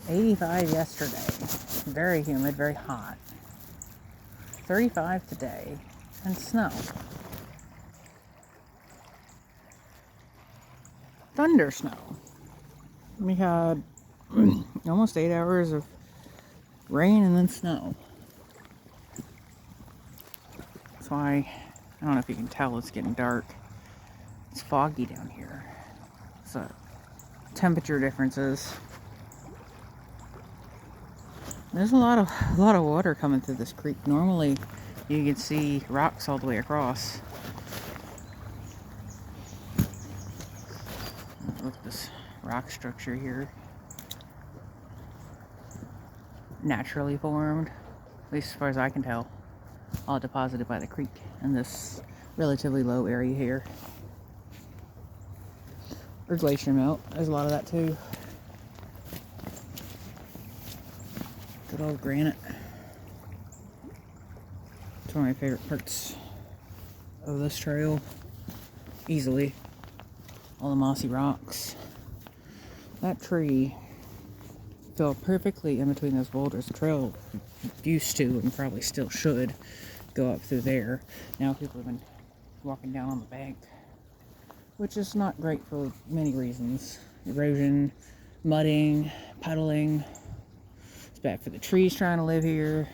85 yesterday. Very humid, very hot. 35 today. And snow. Thunder snow. We had almost 8 hours of rain and then snow. That's why, I don't know if you can tell, it's getting dark. It's foggy down here. So, temperature differences. There's a lot of water coming through this creek. Normally, you can see rocks all the way across. Look at this rock structure here. Naturally formed, at least as far as I can tell. All deposited by the creek in this relatively low area here. Or glacier melt. There's a lot of that too. Good old granite. It's one of my favorite parts of this trail. Easily. All the mossy rocks. That tree fell perfectly in between those boulders. The trail used to, and probably still should, go up through there. Now people have been walking down on the bank, which is not great for many reasons. Erosion, mudding, puddling. It's bad for the trees trying to live here.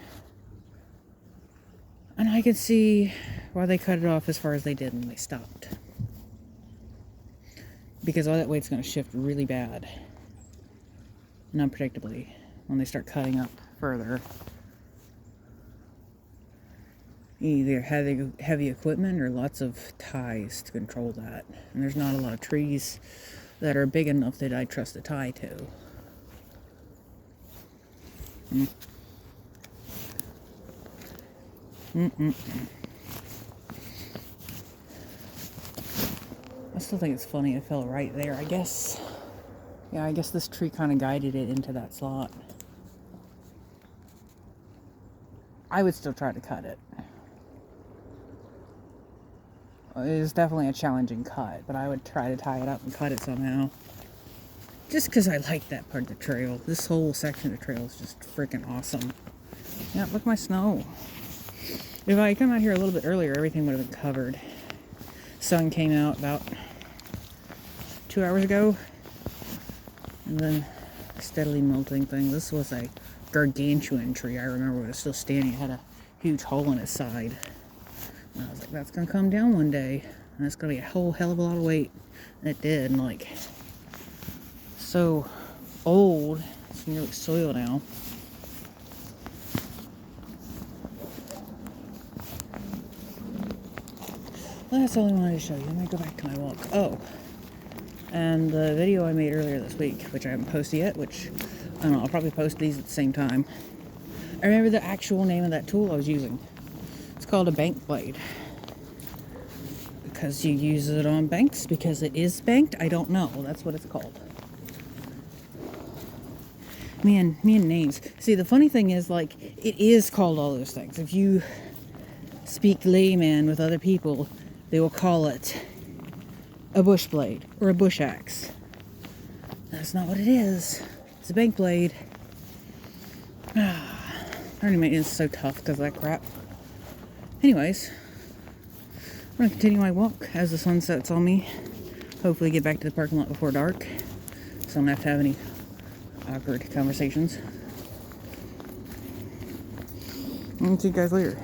And I can see why they cut it off as far as they did and they stopped. Because all that weight's going to shift really bad and unpredictably when they start cutting up further. Either heavy equipment or lots of ties to control that. And there's not a lot of trees that are big enough that I trust a tie to. I still think it's funny it fell right there. I guess this tree kind of guided it into that slot. I would still try to cut it. It is definitely a challenging cut, but I would try to tie it up and cut it somehow. Just because I like that part of the trail. This whole section of the trail is just freaking awesome. Yeah, look at my snow. If I come out here a little bit earlier, everything would have been covered. Sun came out about 2 hours ago. And then steadily melting thing. This was a gargantuan tree. I remember when it was still standing. It had a huge hole in its side. And I was like, that's going to come down one day. And it's going to be a whole hell of a lot of weight. And it did. And like, so old. It's nearly soil now. That's all I wanted to show you. Let me go back to my walk. Oh. And the video I made earlier this week, which I haven't posted yet, which, I don't know, I'll probably post these at the same time. I remember the actual name of that tool I was using. It's called a bank blade. Because you use it on banks, because it is banked, I don't know. That's what it's called. Me and names. See, the funny thing is, like, it is called all those things. If you speak layman with other people, they will call it a bush blade or a bush axe. That's not what it is. It's a bank blade. Learning maintenance is so tough because of that crap. Anyways, I'm going to continue my walk as the sun sets on me. Hopefully get back to the parking lot before dark, so I don't have to have any awkward conversations. I'll see you guys later.